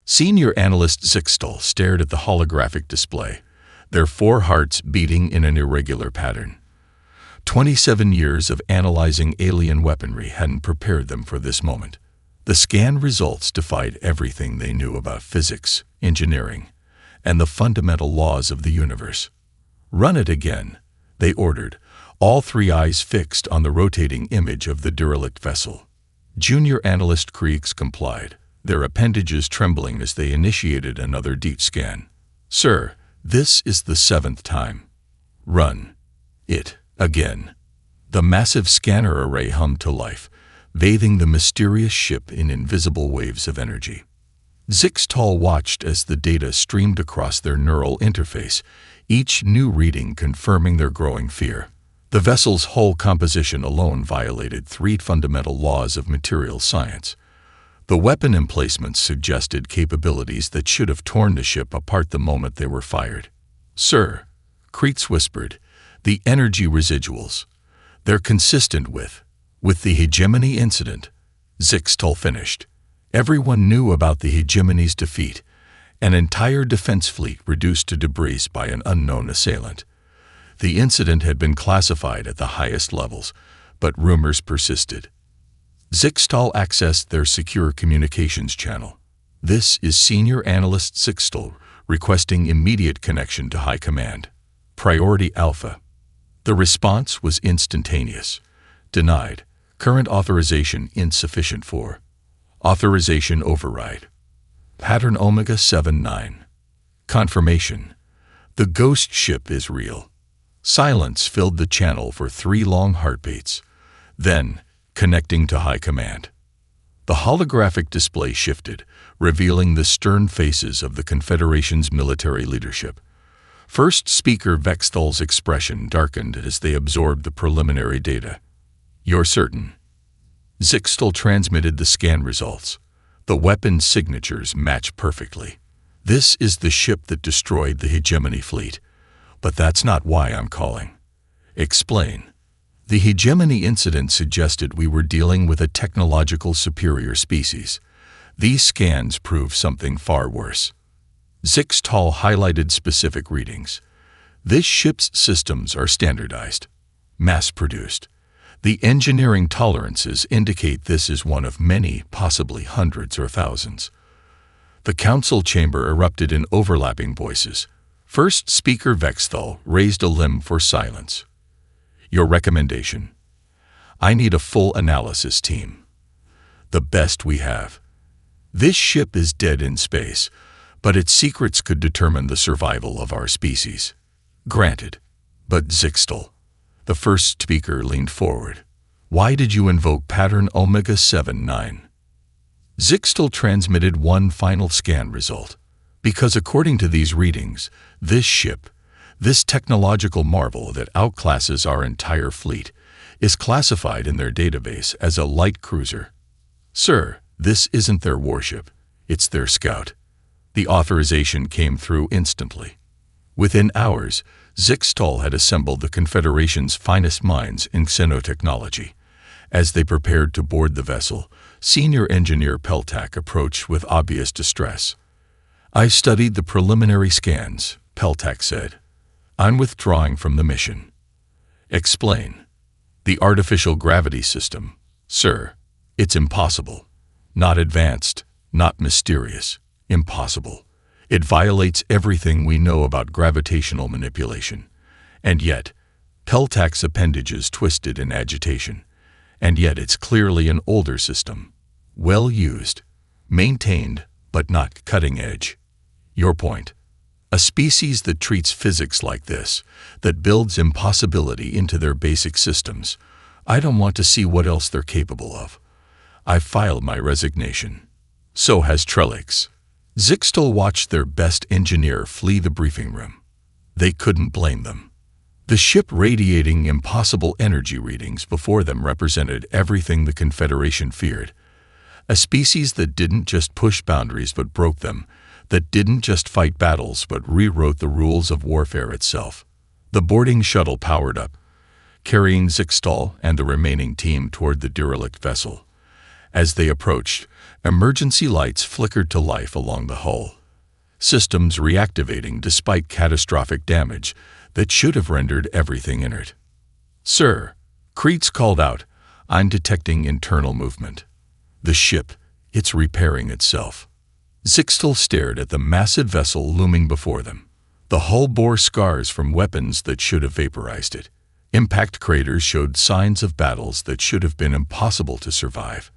Senior Analyst Zixtal stared at the holographic display, their 4 hearts beating in an irregular pattern. 27 years of analyzing alien weaponry hadn't prepared them for this moment. The scan results defied everything they knew about physics, engineering, and the fundamental laws of the universe. "Run it again," they ordered, all 3 eyes fixed on the rotating image of the derelict vessel. Junior Analyst Kriegs complied, their appendages trembling as they initiated another deep scan. "Sir, this is the 7th time. Run it again." The massive scanner array hummed to life, bathing the mysterious ship in invisible waves of energy. Zixtal watched as the data streamed across their neural interface, each new reading confirming their growing fear. The vessel's hull composition alone violated 3 fundamental laws of material science. The weapon emplacements suggested capabilities that should have torn the ship apart the moment they were fired. "Sir," Kreitz whispered, "the energy residuals. They're consistent with the hegemony incident." Zixtal finished. Everyone knew about the hegemony's defeat, an entire defense fleet reduced to debris by an unknown assailant. The incident had been classified at the highest levels, but rumors persisted. Zixtal accessed their secure communications channel. "This is Senior Analyst Zixtal requesting immediate connection to High Command. Priority Alpha." The response was instantaneous. "Denied. Current authorization insufficient for." "Authorization override." Pattern Omega 79. Confirmation. "The ghost ship is real." Silence filled the channel for 3 long heartbeats. Then, connecting to High Command. The holographic display shifted, revealing the stern faces of the Confederation's military leadership. First Speaker Vexthal's expression darkened as they absorbed the preliminary data. "You're certain?" Zixtal transmitted the scan results. The weapon signatures match perfectly. "This is the ship that destroyed the hegemony fleet. But that's not why I'm calling." "Explain." "The hegemony incident suggested we were dealing with a technological superior species. These scans prove something far worse." Zixtal highlighted specific readings. "This ship's systems are standardized, mass-produced. The engineering tolerances indicate this is one of many, possibly hundreds or thousands." The council chamber erupted in overlapping voices. First Speaker Vexthal raised a limb for silence. "Your recommendation?" "I need a full analysis team. The best we have. This ship is dead in space, but its secrets could determine the survival of our species." "Granted. But Zixtal." The first speaker leaned forward. "Why did you invoke pattern Omega 79? Zixtal transmitted one final scan result. "Because according to these readings, this ship, this technological marvel that outclasses our entire fleet, is classified in their database as a light cruiser." "Sir, this isn't their warship. It's their scout." The authorization came through instantly. Within hours, Zixtal had assembled the Confederation's finest minds in xenotechnology. As they prepared to board the vessel, Senior Engineer Peltak approached with obvious distress. "I've studied the preliminary scans," Peltak said. "I'm withdrawing from the mission." "Explain." "The artificial gravity system. Sir, it's impossible. Not advanced, not mysterious. Impossible. It violates everything we know about gravitational manipulation. And yet," Peltak's appendages twisted in agitation, "and yet it's clearly an older system. Well used. Maintained, but not cutting edge." "Your point." "A species that treats physics like this, that builds impossibility into their basic systems. I don't want to see what else they're capable of. I've filed my resignation." So has Trellix. Zixtal watched their best engineer flee the briefing room. They couldn't blame them. The ship radiating impossible energy readings before them represented everything the Confederation feared. A species that didn't just push boundaries but broke them, that didn't just fight battles but rewrote the rules of warfare itself. The boarding shuttle powered up, carrying Zixtal and the remaining team toward the derelict vessel. As they approached, Emergency lights flickered to life along the hull, systems reactivating despite catastrophic damage that should have rendered everything inert. "Sir," Kreitz called out, "I'm detecting internal movement. The ship, it's repairing itself." Zixtal stared at the massive vessel looming before them. The hull bore scars from weapons that should have vaporized it. Impact craters showed signs of battles that should have been impossible to survive.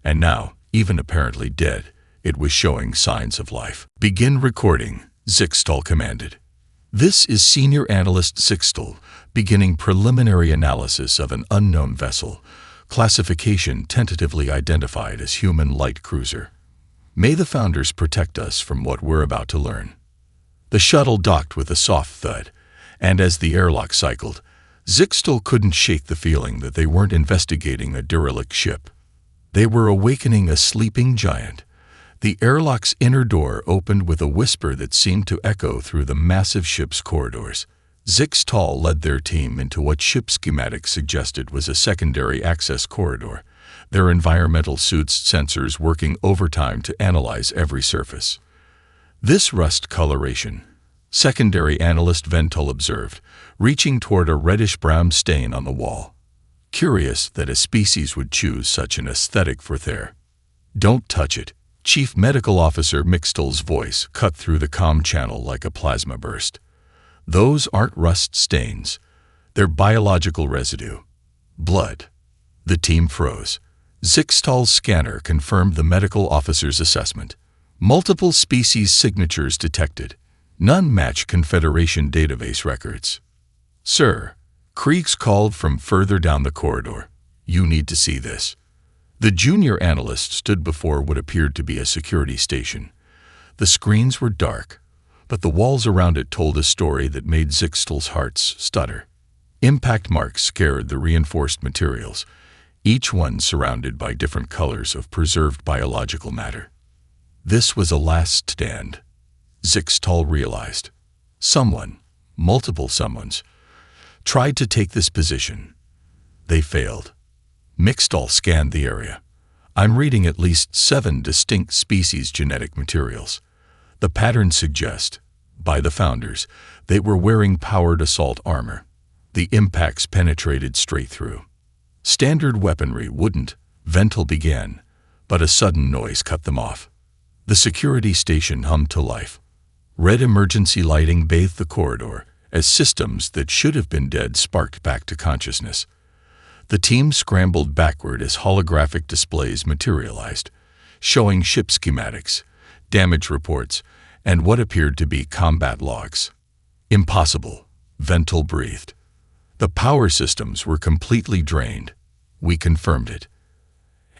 And now, even apparently dead, it was showing signs of life. "Begin recording," Zixtal commanded. "This is Senior Analyst Zixtal, beginning preliminary analysis of an unknown vessel, classification tentatively identified as human light cruiser. May the Founders protect us from what we're about to learn." The shuttle docked with a soft thud, and as the airlock cycled, Zixtal couldn't shake the feeling that they weren't investigating a derelict ship. They were awakening a sleeping giant. The airlock's inner door opened with a whisper that seemed to echo through the massive ship's corridors. Zixtal led their team into what ship schematics suggested was a secondary access corridor, their environmental suits' sensors working overtime to analyze every surface. "This rust coloration," Secondary Analyst Ventul observed, reaching toward a reddish-brown stain on the wall. Curious that a species would choose such an aesthetic for their. "Don't touch it," Chief Medical Officer Mixtel's voice cut through the comm channel like a plasma burst. "Those aren't rust stains. They're biological residue. Blood." The team froze. Zixtal's scanner confirmed the medical officer's assessment. Multiple species signatures detected. None match Confederation database records. "Sir," Kreitz called from further down the corridor, "you need to see this." The junior analyst stood before what appeared to be a security station. The screens were dark, but the walls around it told a story that made Zixtal's hearts stutter. Impact marks scared the reinforced materials, each one surrounded by different colors of preserved biological matter. This was a last stand, Zixtal realized. Someone, multiple someones, tried to take this position. They failed. Mixtal scanned the area. "I'm reading at least 7 distinct species genetic materials. The patterns suggest, by the Founders, they were wearing powered assault armor. The impacts penetrated straight through. Standard weaponry wouldn't," Ventul began, but a sudden noise cut them off. The security station hummed to life. Red emergency lighting bathed the corridor as systems that should have been dead sparked back to consciousness. The team scrambled backward as holographic displays materialized, showing ship schematics, damage reports, and what appeared to be combat logs. "Impossible," Ventul breathed. "The power systems were completely drained. We confirmed it."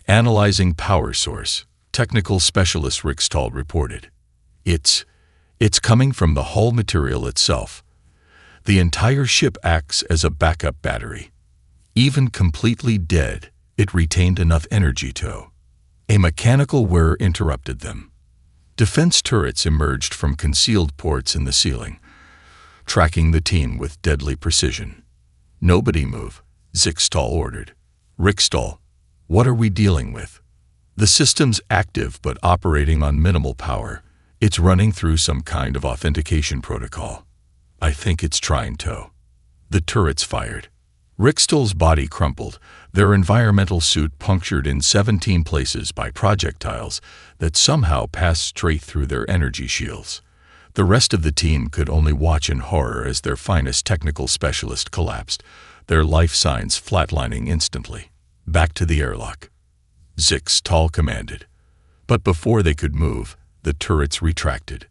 "Analyzing power source," technical specialist Rixtal reported. It's coming from the hull material itself. The entire ship acts as a backup battery. Even completely dead, it retained enough energy to." A mechanical whir interrupted them. Defense turrets emerged from concealed ports in the ceiling, tracking the team with deadly precision. "Nobody move," Zixtal ordered. "Rixtal, what are we dealing with?" "The system's active but operating on minimal power. It's running through some kind of authentication protocol. I think it's trying to." The turrets fired. Rixtal's body crumpled, their environmental suit punctured in 17 places by projectiles that somehow passed straight through their energy shields. The rest of the team could only watch in horror as their finest technical specialist collapsed, their life signs flatlining instantly. "Back to the airlock," Zixtal commanded. But before they could move, the turrets retracted.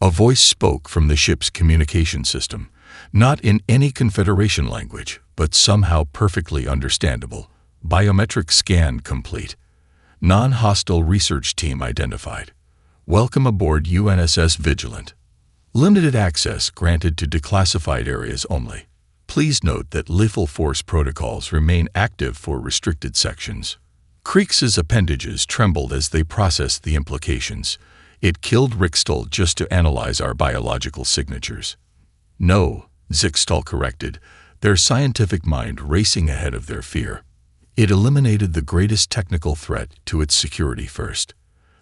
A voice spoke from the ship's communication system, not in any Confederation language, but somehow perfectly understandable. "Biometric scan complete. Non-hostile research team identified. Welcome aboard UNSS Vigilant. Limited access granted to declassified areas only. Please note that lethal force protocols remain active for restricted sections." Kreix's appendages trembled as they processed the implications. It killed Rixtal just to analyze our biological signatures. "No," Zixtal corrected, their scientific mind racing ahead of their fear. "It eliminated the greatest technical threat to its security first."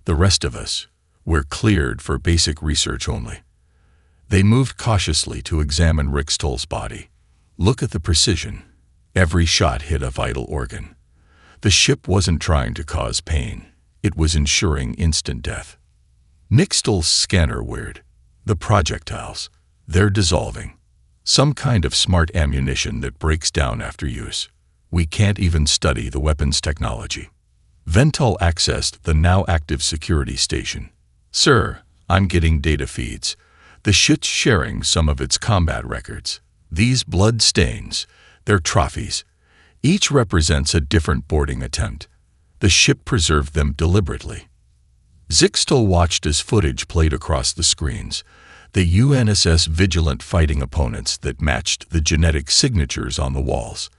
The rest of us, we're cleared for basic research only." They moved cautiously to examine Rixtol's body. Look at the precision. Every shot hit a vital organ. The ship wasn't trying to cause pain. It was ensuring instant death. Mixtol's scanner whirred. The projectiles. They're dissolving. Some kind of smart ammunition that breaks down after use. We can't even study the weapons technology. Vental accessed the now active security station. "Sir, I'm getting data feeds. The ship's sharing some of its combat records. These blood stains, they're trophies. Each represents a different boarding attempt. The ship preserved them deliberately." Zixtal watched as footage played across the screens. The UNSS Vigilant fighting opponents that matched the genetic signatures on the walls.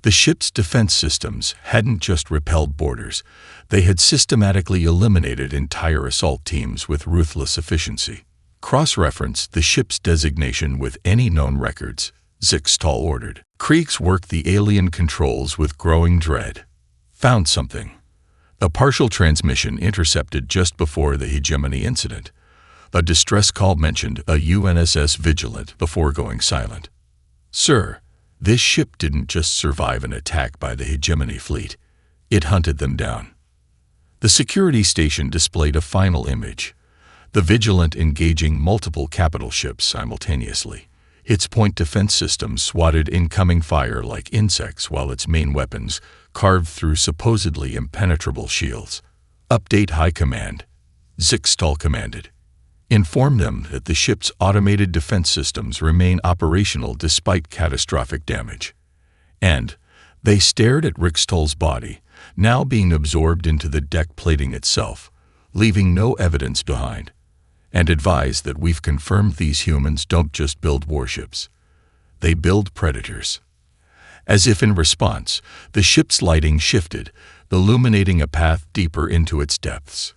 The ship's defense systems hadn't just repelled boarders, they had systematically eliminated entire assault teams with ruthless efficiency. "Cross-reference the ship's designation with any known records," Zixtal ordered. Krieg's worked the alien controls with growing dread. Found something. A partial transmission intercepted just before the hegemony incident. A distress call mentioned a UNSS Vigilant before going silent. "Sir, this ship didn't just survive an attack by the hegemony fleet. It hunted them down." The security station displayed a final image. The Vigilant engaging multiple capital ships simultaneously. Its point defense system swatted incoming fire like insects while its main weapons carved through supposedly impenetrable shields. "Update High Command," Zixtal commanded. "Inform them that the ship's automated defense systems remain operational despite catastrophic damage." And they stared at Rixtol's body, now being absorbed into the deck plating itself, leaving no evidence behind. "And advise that we've confirmed these humans don't just build warships. They build predators." As if in response, the ship's lighting shifted, illuminating a path deeper into its depths.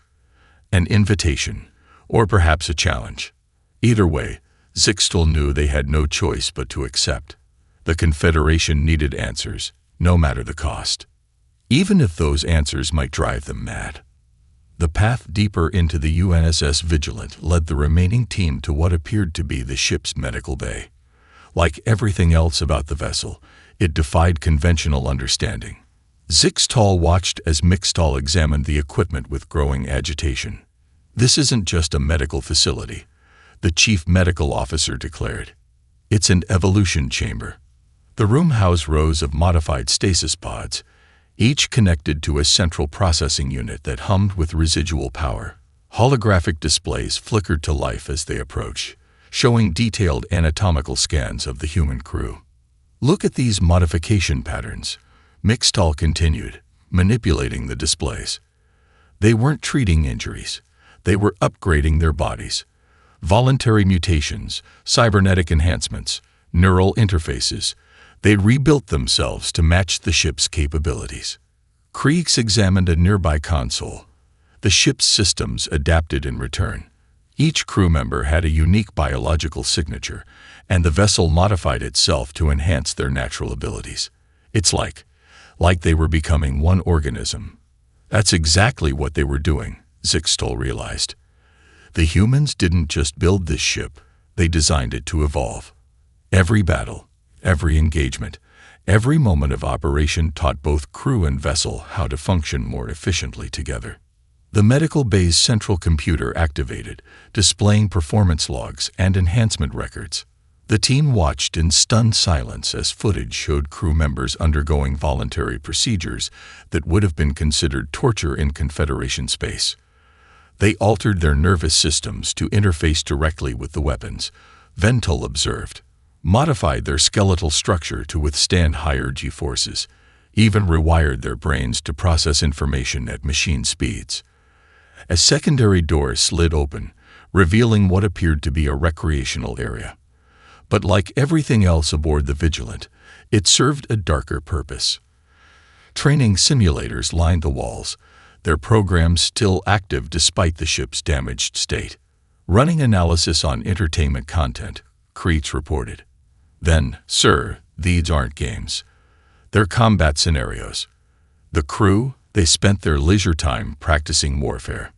An invitation, or perhaps a challenge. Either way, Zixtal knew they had no choice but to accept. The Confederation needed answers, no matter the cost. Even if those answers might drive them mad. The path deeper into the UNSS Vigilant led the remaining team to what appeared to be the ship's medical bay. Like everything else about the vessel, it defied conventional understanding. Zixtal watched as Mixtal examined the equipment with growing agitation. "This isn't just a medical facility," the chief medical officer declared. "It's an evolution chamber." The room housed rows of modified stasis pods, each connected to a central processing unit that hummed with residual power. Holographic displays flickered to life as they approached, showing detailed anatomical scans of the human crew. "Look at these modification patterns," Mixtal continued, manipulating the displays. They weren't treating injuries. They were upgrading their bodies. Voluntary mutations, cybernetic enhancements, neural interfaces. They rebuilt themselves to match the ship's capabilities. Kriegs examined a nearby console. The ship's systems adapted in return. Each crew member had a unique biological signature, and the vessel modified itself to enhance their natural abilities. It's like they were becoming one organism. That's exactly what they were doing, Zixtal realized. The humans didn't just build this ship, they designed it to evolve. Every battle, every engagement, every moment of operation taught both crew and vessel how to function more efficiently together. The medical bay's central computer activated, displaying performance logs and enhancement records. The team watched in stunned silence as footage showed crew members undergoing voluntary procedures that would have been considered torture in Confederation space. They altered their nervous systems to interface directly with the weapons, Vental observed, modified their skeletal structure to withstand higher G-forces, even rewired their brains to process information at machine speeds. A secondary door slid open, revealing what appeared to be a recreational area. But like everything else aboard the Vigilant, it served a darker purpose. Training simulators lined the walls, their programs still active despite the ship's damaged state. Running analysis on entertainment content, Creech reported. Then, sir, these aren't games. They're combat scenarios. The crew, they spent their leisure time practicing warfare.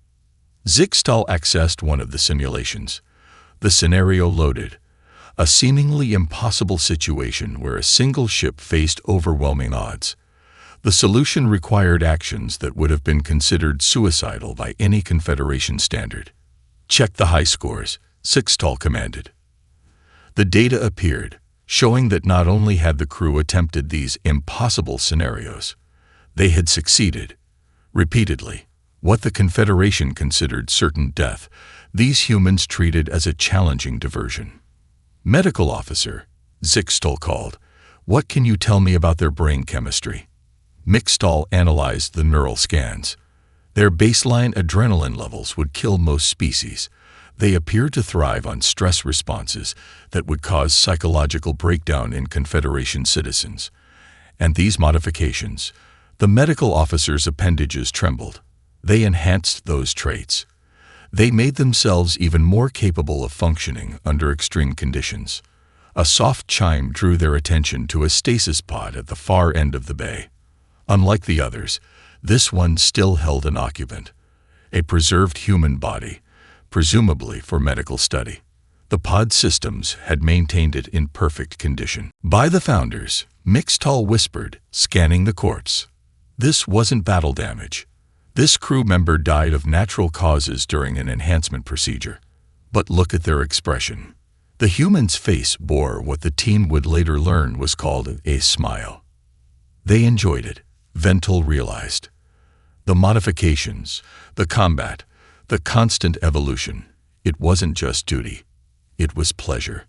Zixtal accessed one of the simulations. The scenario loaded. A seemingly impossible situation where a single ship faced overwhelming odds. The solution required actions that would have been considered suicidal by any Confederation standard. Check the high scores, Zixtal commanded. The data appeared, showing that not only had the crew attempted these impossible scenarios, they had succeeded, repeatedly. What the Confederation considered certain death, these humans treated as a challenging diversion. Medical officer, Zixtal called. What can you tell me about their brain chemistry? Mixtal analyzed the neural scans. Their baseline adrenaline levels would kill most species. They appear to thrive on stress responses that would cause psychological breakdown in Confederation citizens. And these modifications, the medical officer's appendages trembled. They enhanced those traits. They made themselves even more capable of functioning under extreme conditions. A soft chime drew their attention to a stasis pod at the far end of the bay. Unlike the others, this one still held an occupant, a preserved human body, presumably for medical study. The pod systems had maintained it in perfect condition. By the founders, Mixtal whispered, scanning the corpse. This wasn't battle damage. This crew member died of natural causes during an enhancement procedure. But look at their expression. The human's face bore what the team would later learn was called a smile. They enjoyed it, Vental realized. The modifications, the combat, the constant evolution, it wasn't just duty. It was pleasure.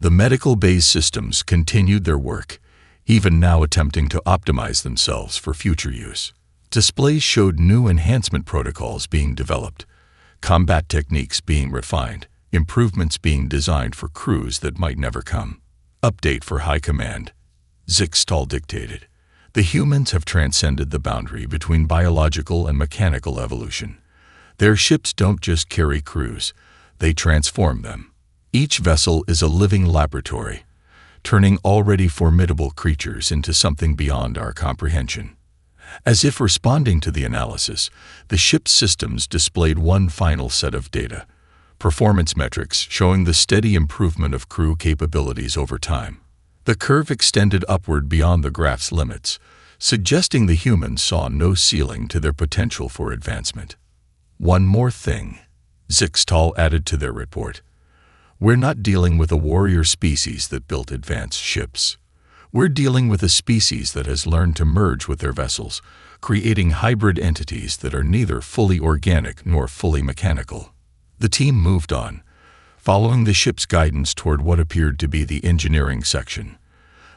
The medical base systems continued their work, even now attempting to optimize themselves for future use. Displays showed new enhancement protocols being developed, combat techniques being refined, improvements being designed for crews that might never come. Update for High Command, Zixtal dictated. The humans have transcended the boundary between biological and mechanical evolution. Their ships don't just carry crews, they transform them. Each vessel is a living laboratory, turning already formidable creatures into something beyond our comprehension. As if responding to the analysis, the ship's systems displayed one final set of data, performance metrics showing the steady improvement of crew capabilities over time. The curve extended upward beyond the graph's limits, suggesting the humans saw no ceiling to their potential for advancement. One more thing, Zixtal added to their report. We're not dealing with a warrior species that built advanced ships. We're dealing with a species that has learned to merge with their vessels, creating hybrid entities that are neither fully organic nor fully mechanical. The team moved on, following the ship's guidance toward what appeared to be the engineering section.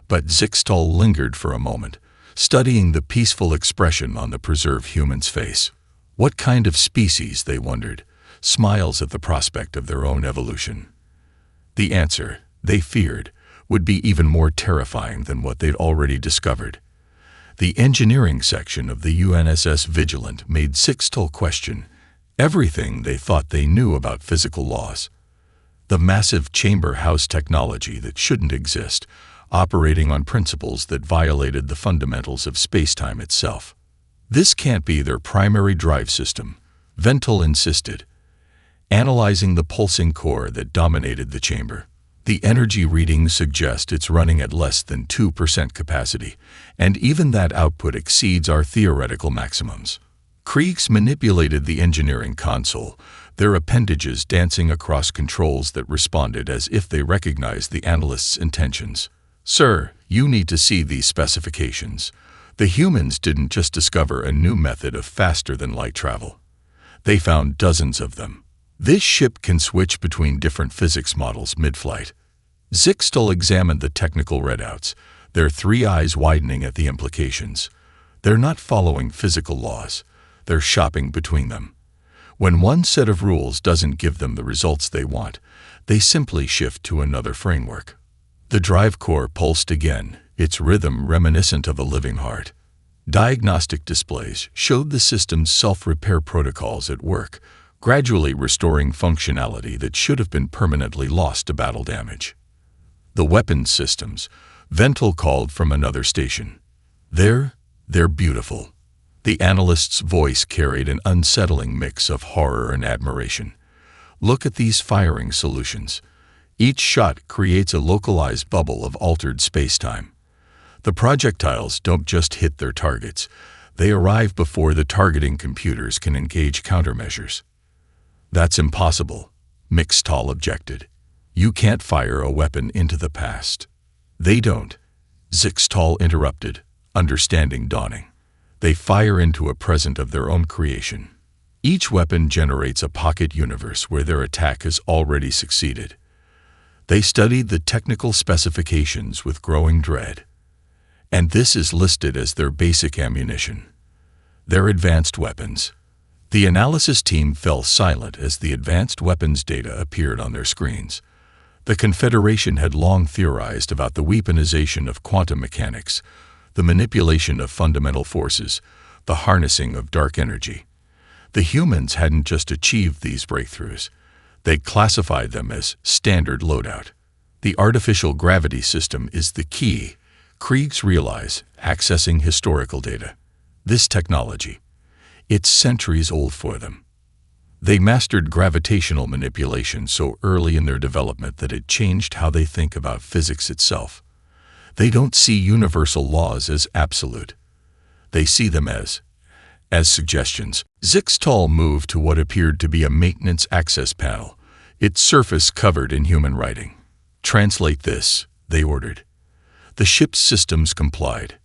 But Zixtal lingered for a moment, studying the peaceful expression on the preserved human's face. What kind of species, they wondered, smiles at the prospect of their own evolution? The answer, they feared, would be even more terrifying than what they'd already discovered. The engineering section of the UNSS Vigilant made Zixtal question everything they thought they knew about physical laws. The massive chamber house technology that shouldn't exist, operating on principles that violated the fundamentals of spacetime itself. This can't be their primary drive system, Vental insisted, analyzing the pulsing core that dominated the chamber. The energy readings suggest it's running at less than 2% capacity, and even that output exceeds our theoretical maximums. Kriegs manipulated the engineering console, their appendages dancing across controls that responded as if they recognized the analyst's intentions. Sir, you need to see these specifications. The humans didn't just discover a new method of faster-than-light travel. They found dozens of them. This ship can switch between different physics models mid-flight. Zixtal examined the technical readouts, their three eyes widening at the implications. They're not following physical laws. They're shopping between them. When one set of rules doesn't give them the results they want, they simply shift to another framework. The drive core pulsed again, its rhythm reminiscent of a living heart. Diagnostic displays showed the system's self-repair protocols at work, gradually restoring functionality that should have been permanently lost to battle damage. The weapons systems, Vental called from another station. They're beautiful. The analyst's voice carried an unsettling mix of horror and admiration. Look at these firing solutions. Each shot creates a localized bubble of altered space-time. The projectiles don't just hit their targets. They arrive before the targeting computers can engage countermeasures. That's impossible, Mixtall objected. You can't fire a weapon into the past. They don't, Zixtall interrupted, understanding dawning. They fire into a present of their own creation. Each weapon generates a pocket universe where their attack has already succeeded. They studied the technical specifications with growing dread. And this is listed as their basic ammunition. Their advanced weapons. The analysis team fell silent as the advanced weapons data appeared on their screens. The Confederation had long theorized about the weaponization of quantum mechanics, the manipulation of fundamental forces, the harnessing of dark energy. The humans hadn't just achieved these breakthroughs. They classified them as standard loadout. The artificial gravity system is the key, Kriegs realize, accessing historical data. This technology, it's centuries old for them. They mastered gravitational manipulation so early in their development that it changed how they think about physics itself. They don't see universal laws as absolute. They see them as suggestions. Zixtall moved to what appeared to be a maintenance access panel, its surface covered in human writing. Translate this, they ordered. The ship's systems complied.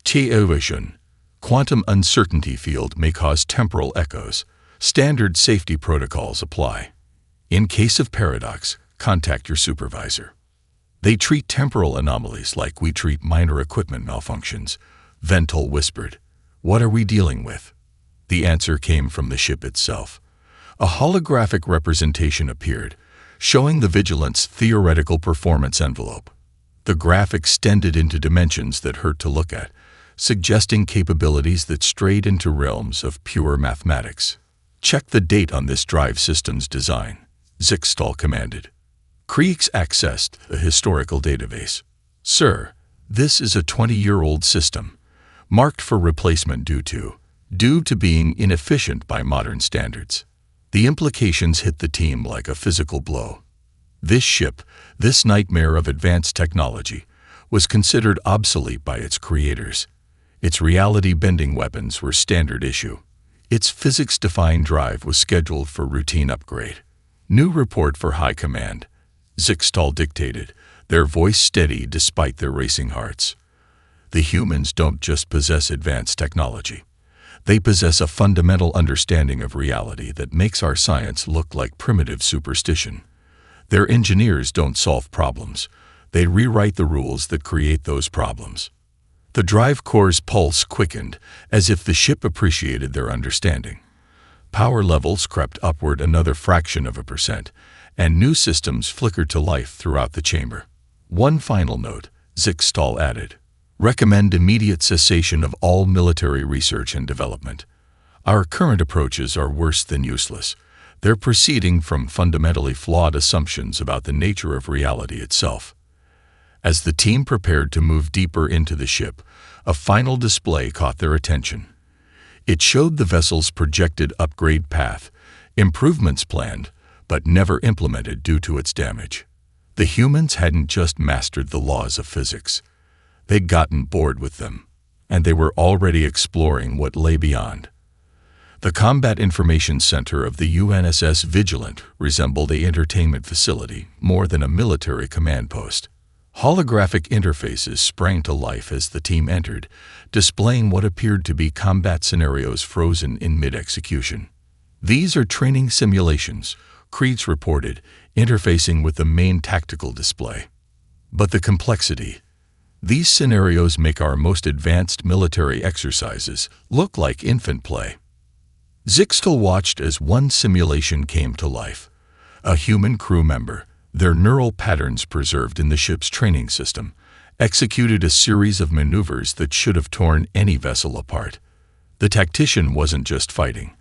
T-evasion. Quantum uncertainty field may cause temporal echoes. Standard safety protocols apply. In case of paradox, contact your supervisor. They treat temporal anomalies like we treat minor equipment malfunctions, Vental whispered. What are we dealing with? The answer came from the ship itself. A holographic representation appeared, showing the Vigilant's theoretical performance envelope. The graph extended into dimensions that hurt to look at, suggesting capabilities that strayed into realms of pure mathematics. Check the date on this drive system's design, Zixtall commanded. Kriegs accessed the historical database. Sir, this is a 20-year-old system, marked for replacement due to being inefficient by modern standards. The implications hit the team like a physical blow. This ship, this nightmare of advanced technology, was considered obsolete by its creators. Its reality-bending weapons were standard issue. Its physics-defying drive was scheduled for routine upgrade. New report for High Command, Zixtall dictated, their voice steady despite their racing hearts. The humans don't just possess advanced technology. They possess a fundamental understanding of reality that makes our science look like primitive superstition. Their engineers don't solve problems. They rewrite the rules that create those problems. The drive core's pulse quickened, as if the ship appreciated their understanding. Power levels crept upward another fraction of a percent, and new systems flickered to life throughout the chamber. One final note, Zixtall added. Recommend immediate cessation of all military research and development. Our current approaches are worse than useless. They're proceeding from fundamentally flawed assumptions about the nature of reality itself. As the team prepared to move deeper into the ship, a final display caught their attention. It showed the vessel's projected upgrade path, improvements planned, but never implemented due to its damage. The humans hadn't just mastered the laws of physics. They'd gotten bored with them, and they were already exploring what lay beyond. The Combat Information Center of the UNSS Vigilant resembled an entertainment facility more than a military command post. Holographic interfaces sprang to life as the team entered, displaying what appeared to be combat scenarios frozen in mid-execution. These are training simulations, Kriegs reported, interfacing with the main tactical display. But the complexity. These scenarios make our most advanced military exercises look like infant play. Zixtall watched as one simulation came to life. A human crew member, their neural patterns preserved in the ship's training system, executed a series of maneuvers that should have torn any vessel apart. The tactician wasn't just fighting.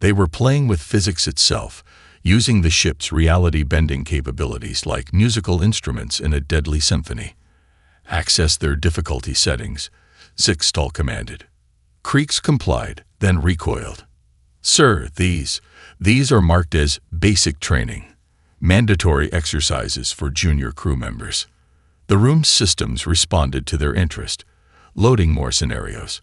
They were playing with physics itself, using the ship's reality-bending capabilities like musical instruments in a deadly symphony. Access their difficulty settings, Zixtall commanded. Creeks complied, then recoiled. "Sir, these are marked as basic training, mandatory exercises for junior crew members." The room's systems responded to their interest, loading more scenarios.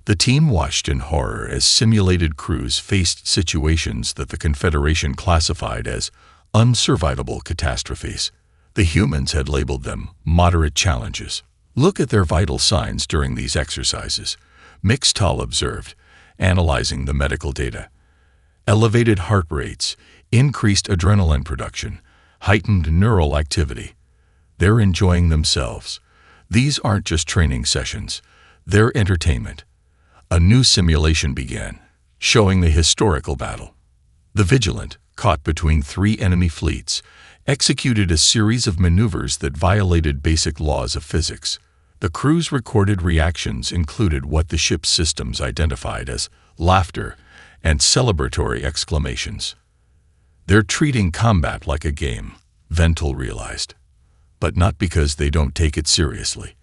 The team watched in horror as simulated crews faced situations that the Confederation classified as unsurvivable catastrophes. The humans had labeled them moderate challenges. "Look at their vital signs during these exercises," Mixtal observed, analyzing the medical data. "Elevated heart rates, increased adrenaline production, heightened neural activity. They're enjoying themselves. These aren't just training sessions, they're entertainment." A new simulation began, showing the historical battle. The Vigilant, caught between 3 enemy fleets, executed a series of maneuvers that violated basic laws of physics. The crew's recorded reactions included what the ship's systems identified as laughter and celebratory exclamations. "They're treating combat like a game," Ventil realized. But not because they don't take it seriously.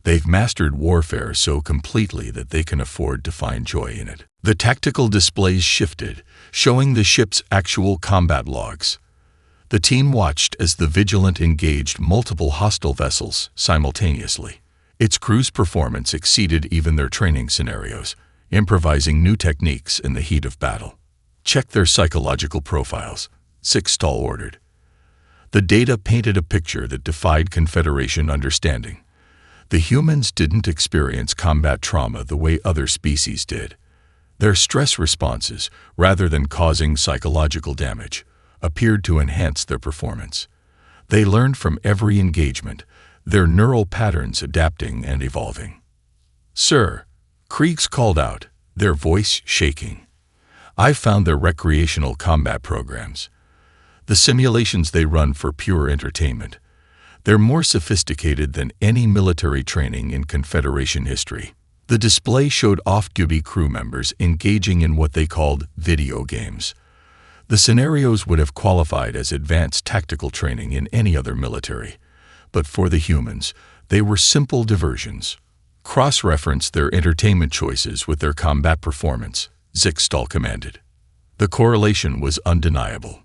They've mastered warfare so completely that they can afford to find joy in it. The tactical displays shifted, showing the ship's actual combat logs. The team watched as the Vigilant engaged multiple hostile vessels simultaneously. Its crew's performance exceeded even their training scenarios, improvising new techniques in the heat of battle. "Check their psychological profiles," Sixtal ordered. The data painted a picture that defied Confederation understanding. The humans didn't experience combat trauma the way other species did. Their stress responses, rather than causing psychological damage, appeared to enhance their performance. They learned from every engagement, their neural patterns adapting and evolving. "Sir," Kriegs called out, their voice shaking, "I've found their recreational combat programs. The simulations they run for pure entertainment. They're more sophisticated than any military training in Confederation history." The display showed off-duty crew members engaging in what they called video games. The scenarios would have qualified as advanced tactical training in any other military, but for the humans, they were simple diversions. "Cross-reference their entertainment choices with their combat performance," Zixtal commanded. The correlation was undeniable.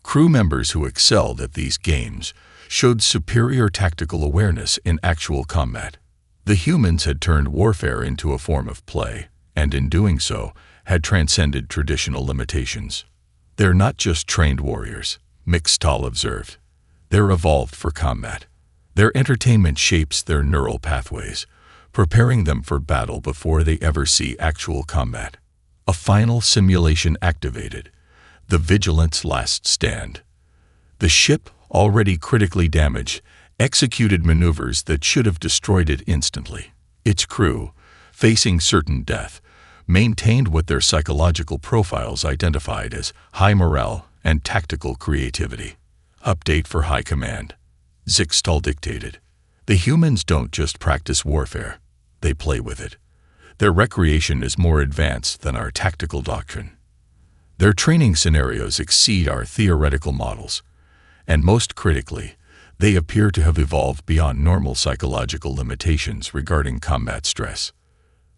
Crew members who excelled at these games showed superior tactical awareness in actual combat. The humans had turned warfare into a form of play, and in doing so, had transcended traditional limitations. "They're not just trained warriors," Mixtal observed. "They're evolved for combat. Their entertainment shapes their neural pathways, preparing them for battle before they ever see actual combat." A final simulation activated, the Vigilant's last stand. The ship, already critically damaged, executed maneuvers that should have destroyed it instantly. Its crew, facing certain death, maintained what their psychological profiles identified as high morale and tactical creativity. "Update for High Command," Zixtal dictated. "The humans don't just practice warfare, they play with it. Their recreation is more advanced than our tactical doctrine. Their training scenarios exceed our theoretical models, and most critically, they appear to have evolved beyond normal psychological limitations regarding combat stress."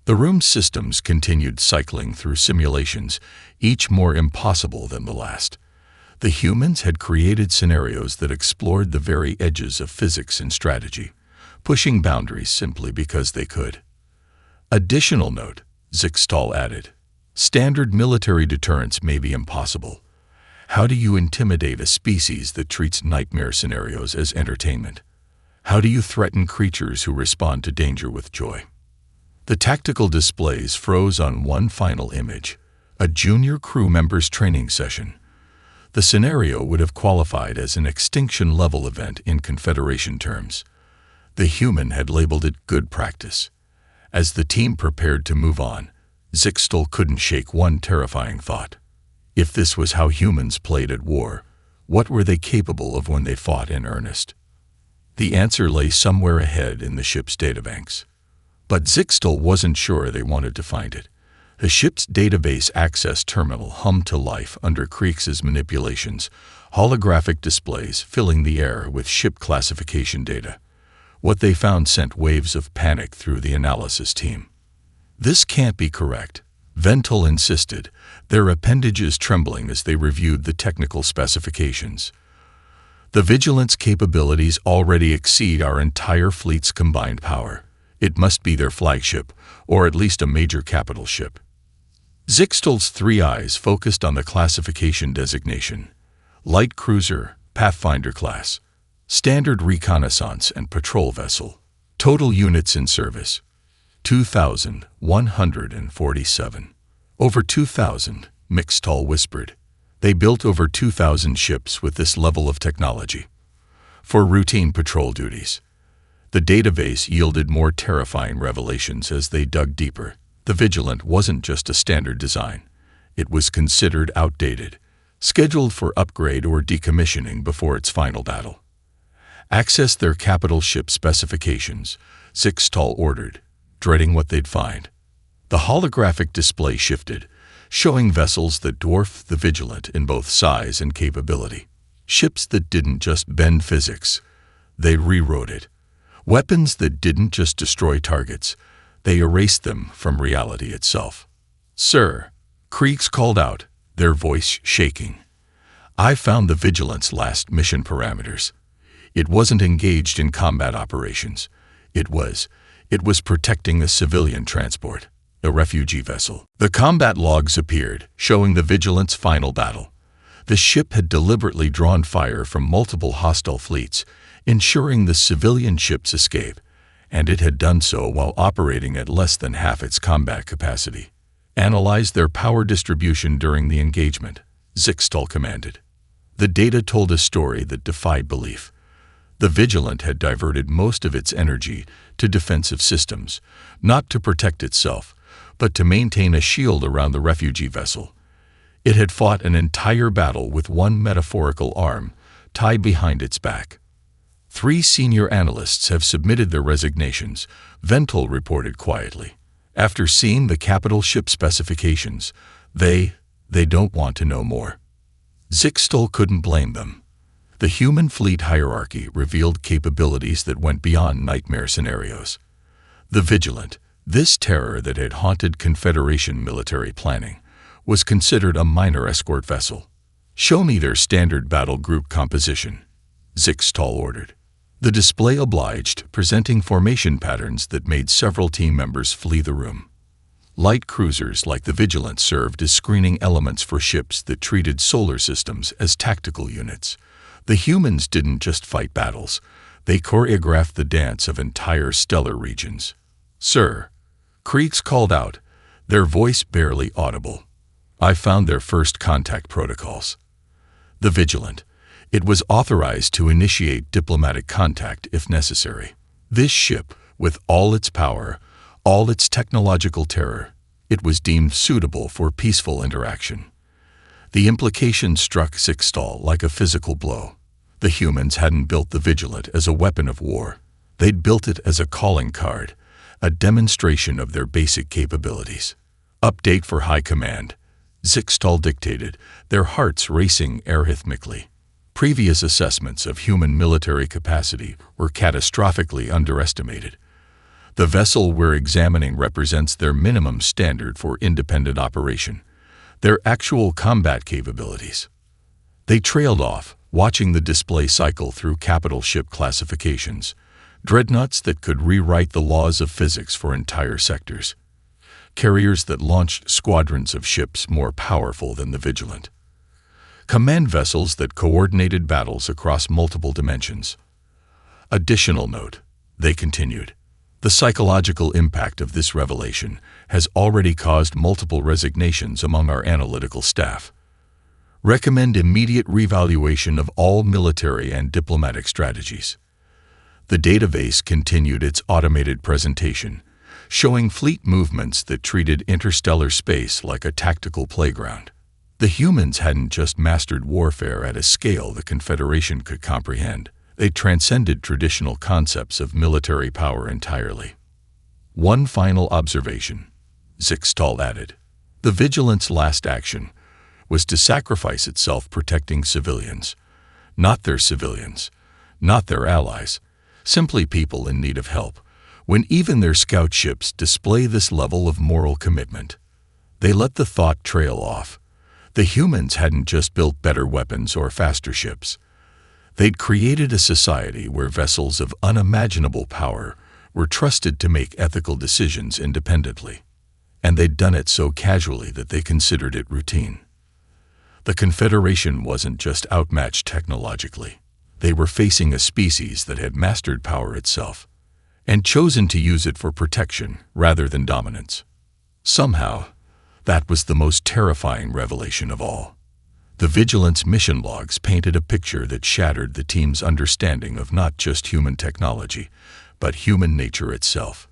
The room's systems continued cycling through simulations, each more impossible than the last. The humans had created scenarios that explored the very edges of physics and strategy, pushing boundaries simply because they could. "Additional note," Zixtal added, "standard military deterrence may be impossible. How do you intimidate a species that treats nightmare scenarios as entertainment? How do you threaten creatures who respond to danger with joy?" The tactical displays froze on one final image, a junior crew member's training session. The scenario would have qualified as an extinction-level event in Confederation terms. The human had labeled it good practice. As the team prepared to move on, Zixtal couldn't shake one terrifying thought. If this was how humans played at war, what were they capable of when they fought in earnest? The answer lay somewhere ahead in the ship's databanks. But Zixtal wasn't sure they wanted to find it. The ship's database access terminal hummed to life under Creeks's manipulations, holographic displays filling the air with ship classification data. What they found sent waves of panic through the analysis team. "This can't be correct," Vental insisted, their appendages trembling as they reviewed the technical specifications. "The Vigilance capabilities already exceed our entire fleet's combined power. It must be their flagship, or at least a major capital ship." Zixtal's three eyes focused on the classification designation: light cruiser, Pathfinder class, standard reconnaissance and patrol vessel. Total units in service: 2,147. "Over 2,000, Mixtal whispered. "They built over 2,000 ships with this level of technology for routine patrol duties." The database yielded more terrifying revelations as they dug deeper. The Vigilant wasn't just a standard design. It was considered outdated, scheduled for upgrade or decommissioning before its final battle. "Access their capital ship specifications," Zixtal ordered, dreading what they'd find. The holographic display shifted, showing vessels that dwarfed the Vigilant in both size and capability. Ships that didn't just bend physics, they rewrote it. Weapons that didn't just destroy targets, they erased them from reality itself. "Sir," Kriegs called out, their voice shaking, "I found the Vigilant's last mission parameters. It wasn't engaged in combat operations. It was protecting a civilian transport, a refugee vessel." The combat logs appeared, showing the Vigilant's final battle. The ship had deliberately drawn fire from multiple hostile fleets, ensuring the civilian ship's escape, and it had done so while operating at less than half its combat capacity. "Analyze their power distribution during the engagement," Zixtal commanded. The data told a story that defied belief. The Vigilant had diverted most of its energy to defensive systems, not to protect itself, but to maintain a shield around the refugee vessel. It had fought an entire battle with one metaphorical arm tied behind its back. "3 senior analysts have submitted their resignations," Vental reported quietly. "After seeing the capital ship specifications, they don't want to know more." Zixtal couldn't blame them. The human fleet hierarchy revealed capabilities that went beyond nightmare scenarios. The Vigilant, this terror that had haunted Confederation military planning, was considered a minor escort vessel. "Show me their standard battle group composition," Zixtal ordered. The display obliged, presenting formation patterns that made several team members flee the room. Light cruisers like the Vigilant served as screening elements for ships that treated solar systems as tactical units. The humans didn't just fight battles, they choreographed the dance of entire stellar regions. "Sir," Kriegs called out, their voice barely audible, "I found their first contact protocols." The Vigilant. It was authorized to initiate diplomatic contact if necessary. This ship, with all its power, all its technological terror, it was deemed suitable for peaceful interaction. The implication struck Zixtal like a physical blow. The humans hadn't built the Vigilant as a weapon of war. They'd built it as a calling card, a demonstration of their basic capabilities. "Update for High Command," Zixtal dictated, their hearts racing arrhythmically. Previous assessments of human military capacity were catastrophically underestimated. The vessel we're examining represents their minimum standard for independent operation, their actual combat capabilities. They trailed off, watching the display cycle through capital ship classifications, dreadnoughts that could rewrite the laws of physics for entire sectors, carriers that launched squadrons of ships more powerful than the Vigilant, command vessels that coordinated battles across multiple dimensions. Additional note, they continued, the psychological impact of this revelation has already caused multiple resignations among our analytical staff. Recommend immediate revaluation of all military and diplomatic strategies. The database continued its automated presentation, showing fleet movements that treated interstellar space like a tactical playground. The humans hadn't just mastered warfare at a scale the Confederation could comprehend. They transcended traditional concepts of military power entirely. "One final observation," Zixtal added. The Vigilant's last action was to sacrifice itself protecting civilians. Not their civilians, not their allies, simply people in need of help. When even their scout ships display this level of moral commitment, they let the thought trail off. The humans hadn't just built better weapons or faster ships. They'd created a society where vessels of unimaginable power were trusted to make ethical decisions independently. And they'd done it so casually that they considered it routine. The Confederation wasn't just outmatched technologically. They were facing a species that had mastered power itself and chosen to use it for protection rather than dominance. Somehow, that was the most terrifying revelation of all. The Vigilance mission logs painted a picture that shattered the team's understanding of not just human technology, but human nature itself.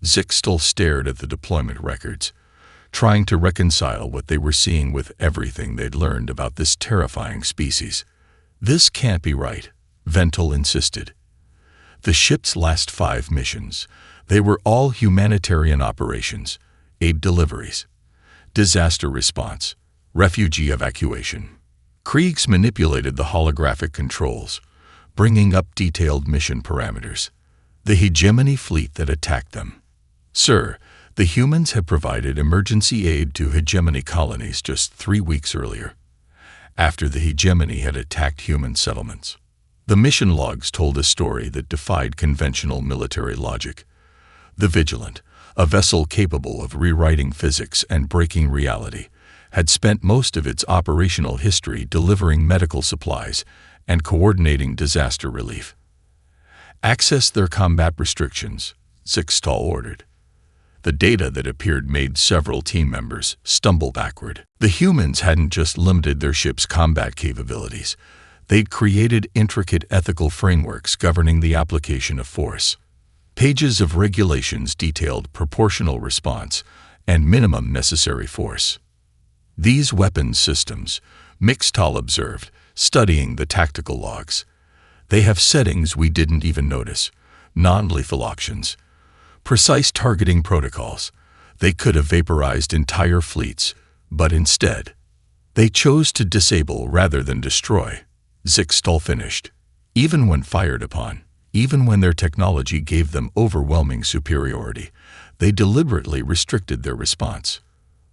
Zixtal stared at the deployment records, trying to reconcile what they were seeing with everything they'd learned about this terrifying species. "This can't be right," Vental insisted. The ship's last 5 missions, they were all humanitarian operations, aid deliveries, disaster response, refugee evacuation. Kriegs manipulated the holographic controls, bringing up detailed mission parameters. The hegemony fleet that attacked them. "Sir, the humans had provided emergency aid to hegemony colonies just 3 weeks earlier, after the hegemony had attacked human settlements." The mission logs told a story that defied conventional military logic. The Vigilant, a vessel capable of rewriting physics and breaking reality, had spent most of its operational history delivering medical supplies and coordinating disaster relief. "Access their combat restrictions," Zixtal ordered. The data that appeared made several team members stumble backward. The humans hadn't just limited their ship's combat capabilities. They'd created intricate ethical frameworks governing the application of force. Pages of regulations detailed proportional response and minimum necessary force. "These weapons systems," Mixtal observed, studying the tactical logs, "they have settings we didn't even notice, non-lethal options, precise targeting protocols. They could have vaporized entire fleets, but instead, they chose to disable rather than destroy," Zixtal finished. "Even when fired upon, even when their technology gave them overwhelming superiority, they deliberately restricted their response."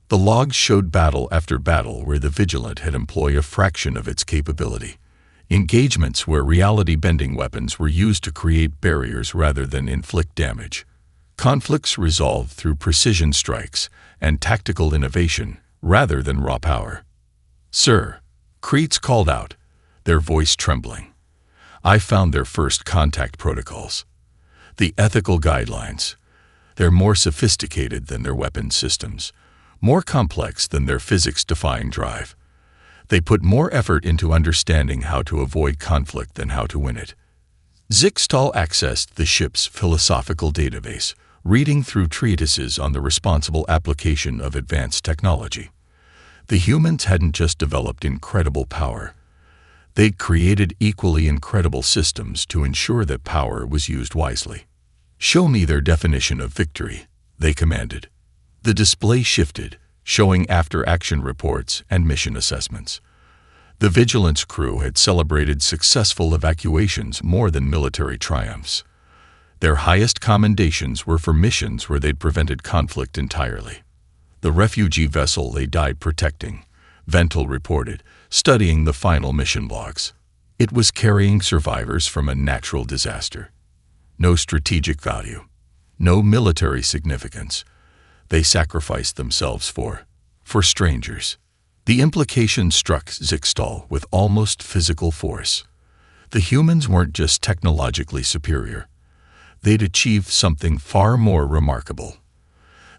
The logs showed battle after battle where the Vigilant had employed a fraction of its capability. Engagements where reality-bending weapons were used to create barriers rather than inflict damage. Conflicts resolved through precision strikes and tactical innovation rather than raw power. "Sir," Kreitz called out, their voice trembling, "I found their first contact protocols. The ethical guidelines. They're more sophisticated than their weapons systems, more complex than their physics-defying drive. They put more effort into understanding how to avoid conflict than how to win it." Zixtal accessed the ship's philosophical database, reading through treatises on the responsible application of advanced technology. The humans hadn't just developed incredible power. They'd created equally incredible systems to ensure that power was used wisely. "Show me their definition of victory," they commanded. The display shifted, showing after-action reports and mission assessments. The Vigilance crew had celebrated successful evacuations more than military triumphs. Their highest commendations were for missions where they'd prevented conflict entirely. "The refugee vessel they died protecting," Vental reported, studying the final mission logs. "It was carrying survivors from a natural disaster. No strategic value, no military significance. They sacrificed themselves for strangers." The implication struck Zixtal with almost physical force. The humans weren't just technologically superior. They'd achieved something far more remarkable.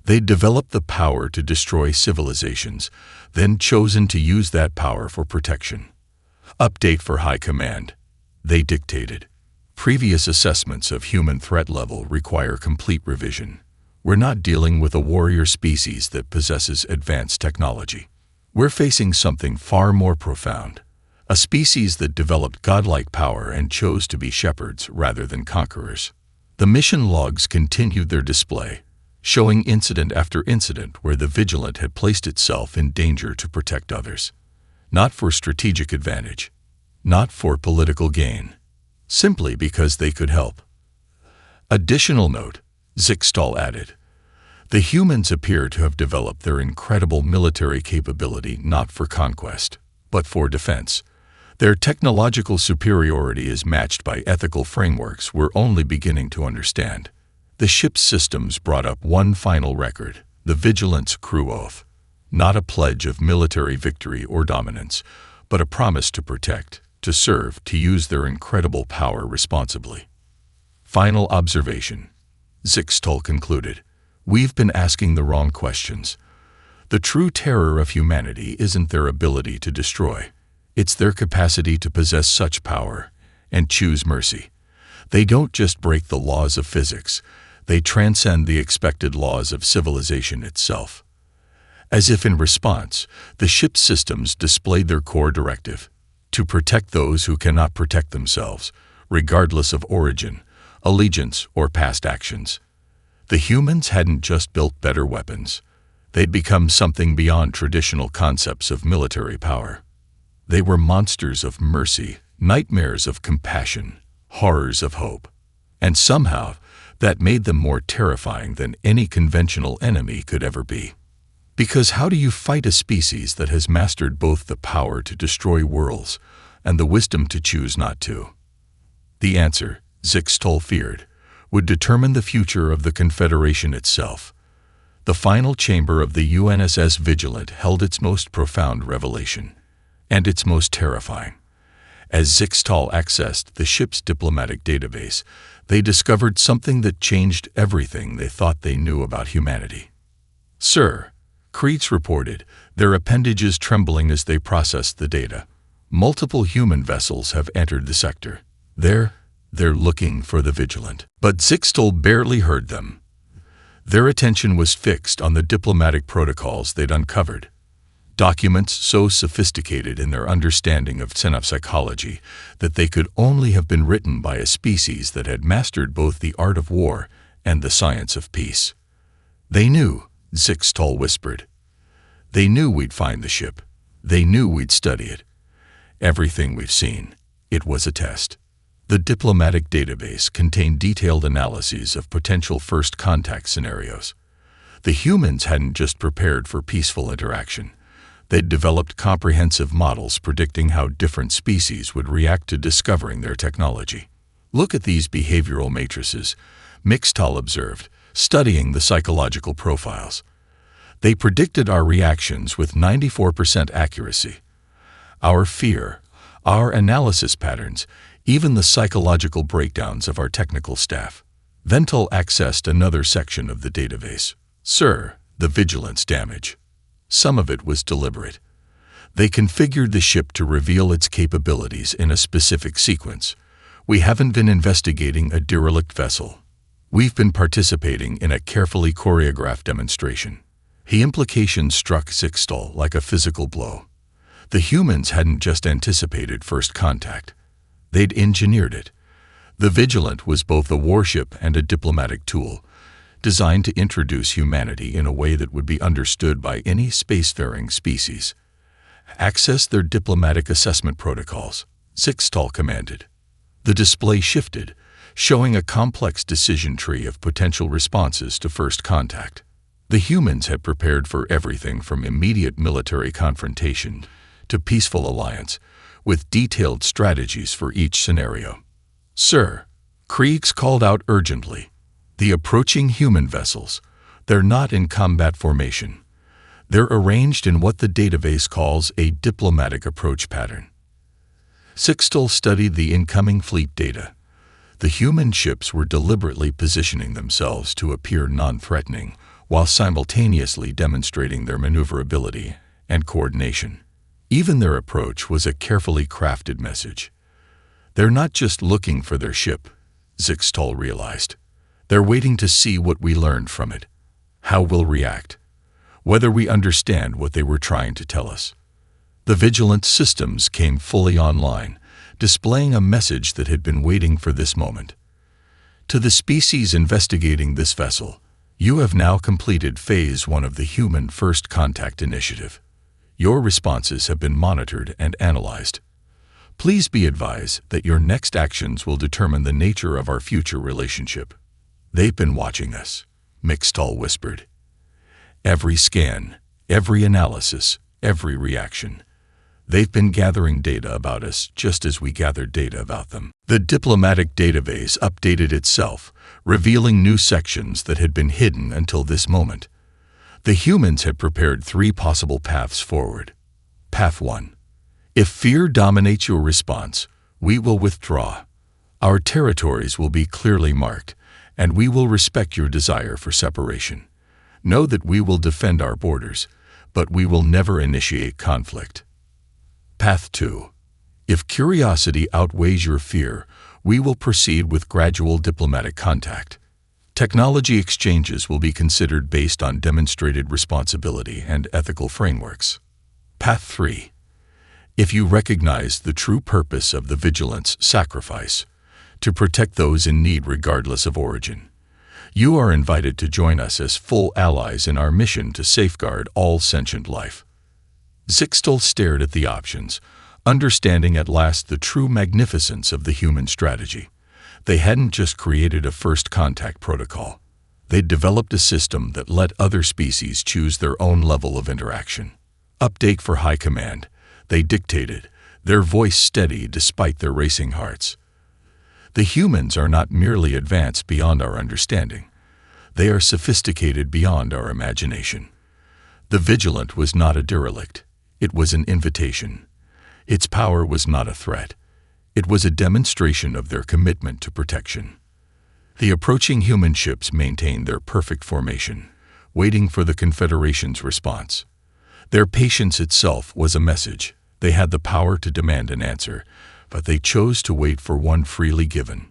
They'd developed the power to destroy civilizations, then chosen to use that power for protection. "Update for High Command," they dictated. "Previous assessments of human threat level require complete revision. We're not dealing with a warrior species that possesses advanced technology. We're facing something far more profound, a species that developed godlike power and chose to be shepherds rather than conquerors." The mission logs continued their display, showing incident after incident where the Vigilant had placed itself in danger to protect others. Not for strategic advantage, not for political gain, simply because they could help. Additional note, Zixtal added. The humans appear to have developed their incredible military capability not for conquest, but for defense. Their technological superiority is matched by ethical frameworks we're only beginning to understand. The ship's systems brought up one final record, the Vigilance Crew Oath. Not a pledge of military victory or dominance, but a promise to protect, to serve, to use their incredible power responsibly. Final observation. Zixtal concluded. We've been asking the wrong questions. The true terror of humanity isn't their ability to destroy. It's their capacity to possess such power and choose mercy. They don't just break the laws of physics, they transcend the expected laws of civilization itself. As if in response, the ship's systems displayed their core directive: to protect those who cannot protect themselves, regardless of origin, allegiance, or past actions. The humans hadn't just built better weapons. They'd become something beyond traditional concepts of military power. They were monsters of mercy, nightmares of compassion, horrors of hope. And somehow, that made them more terrifying than any conventional enemy could ever be. Because how do you fight a species that has mastered both the power to destroy worlds and the wisdom to choose not to? The answer, Zixtal feared, would determine the future of the Confederation itself. The final chamber of the UNSS Vigilant held its most profound revelation, and its most terrifying. As Zixtal accessed the ship's diplomatic database, they discovered something that changed everything they thought they knew about humanity. Sir, Kreitz reported, their appendages trembling as they processed the data. Multiple human vessels have entered the sector. They're looking for the Vigilant. But Zixtal barely heard them. Their attention was fixed on the diplomatic protocols they'd uncovered. Documents so sophisticated in their understanding of xenopsychology that they could only have been written by a species that had mastered both the art of war and the science of peace. They knew, Zixtal whispered. They knew we'd find the ship. They knew we'd study it. Everything we've seen, it was a test. The diplomatic database contained detailed analyses of potential first contact scenarios. The humans hadn't just prepared for peaceful interaction. They'd developed comprehensive models predicting how different species would react to discovering their technology. Look at these behavioral matrices, Mixtal observed, studying the psychological profiles. They predicted our reactions with 94% accuracy. Our fear, our analysis patterns, even the psychological breakdowns of our technical staff. Vental accessed another section of the database. Sir, the vigilance damage. Some of it was deliberate. They configured the ship to reveal its capabilities in a specific sequence. We haven't been investigating a derelict vessel. We've been participating in a carefully choreographed demonstration. The implications struck Zixtal like a physical blow. The humans hadn't just anticipated first contact. They'd engineered it. The Vigilant was both a warship and a diplomatic tool, designed to introduce humanity in a way that would be understood by any spacefaring species. Access their diplomatic assessment protocols, Zixtal commanded. The display shifted, showing a complex decision tree of potential responses to first contact. The humans had prepared for everything from immediate military confrontation to peaceful alliance, with detailed strategies for each scenario. Sir, Kreitz called out urgently. The approaching human vessels, they're not in combat formation. They're arranged in what the database calls a diplomatic approach pattern. Zixtal studied the incoming fleet data. The human ships were deliberately positioning themselves to appear non-threatening, while simultaneously demonstrating their maneuverability and coordination. Even their approach was a carefully crafted message. They're not just looking for their ship, Zixtal realized. They're waiting to see what we learned from it, how we'll react, whether we understand what they were trying to tell us. The Vigilant systems came fully online, displaying a message that had been waiting for this moment. To the species investigating this vessel, you have now completed Phase 1 of the Human First Contact Initiative. Your responses have been monitored and analyzed. Please be advised that your next actions will determine the nature of our future relationship. "They've been watching us," Mixtall whispered. "Every scan, every analysis, every reaction. They've been gathering data about us just as we gathered data about them." The diplomatic database updated itself, revealing new sections that had been hidden until this moment. The humans had prepared 3 possible paths forward. Path 1. If fear dominates your response, we will withdraw. Our territories will be clearly marked, and we will respect your desire for separation. Know that we will defend our borders, but we will never initiate conflict. Path 2. If curiosity outweighs your fear, we will proceed with gradual diplomatic contact. Technology exchanges will be considered based on demonstrated responsibility and ethical frameworks. Path 3. If you recognize the true purpose of the vigilance sacrifice, to protect those in need regardless of origin, you are invited to join us as full allies in our mission to safeguard all sentient life. Zixtal stared at the options, understanding at last the true magnificence of the human strategy. They hadn't just created a first contact protocol. They'd developed a system that let other species choose their own level of interaction. Update for High Command, they dictated, their voice steady despite their racing hearts. The humans are not merely advanced beyond our understanding. They are sophisticated beyond our imagination. The Vigilant was not a derelict. It was an invitation. Its power was not a threat. It was a demonstration of their commitment to protection. The approaching human ships maintained their perfect formation, waiting for the Confederation's response. Their patience itself was a message. They had the power to demand an answer, but they chose to wait for one freely given.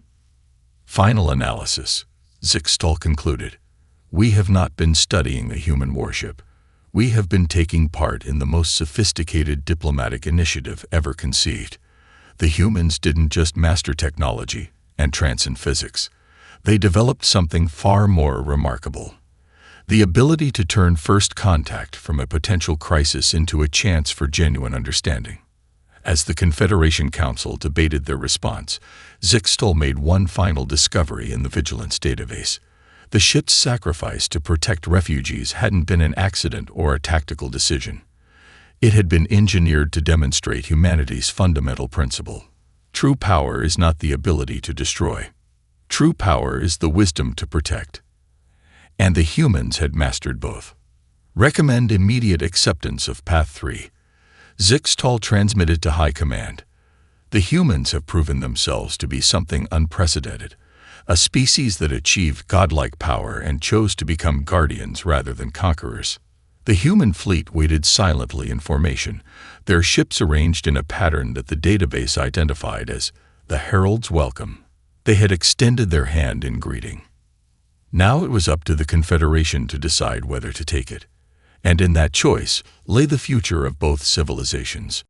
Final analysis, Zixtal concluded. We have not been studying the human warship. We have been taking part in the most sophisticated diplomatic initiative ever conceived. The humans didn't just master technology and transcend physics. They developed something far more remarkable. The ability to turn first contact from a potential crisis into a chance for genuine understanding. As the Confederation Council debated their response, Zixtal made one final discovery in the Vigilance database. The ship's sacrifice to protect refugees hadn't been an accident or a tactical decision. It had been engineered to demonstrate humanity's fundamental principle. True power is not the ability to destroy. True power is the wisdom to protect. And the humans had mastered both. Recommend immediate acceptance of Path 3. Zixtal transmitted to High Command. The humans have proven themselves to be something unprecedented, a species that achieved godlike power and chose to become guardians rather than conquerors. The human fleet waited silently in formation, their ships arranged in a pattern that the database identified as the Herald's Welcome. They had extended their hand in greeting. Now it was up to the Confederation to decide whether to take it. And in that choice lay the future of both civilizations.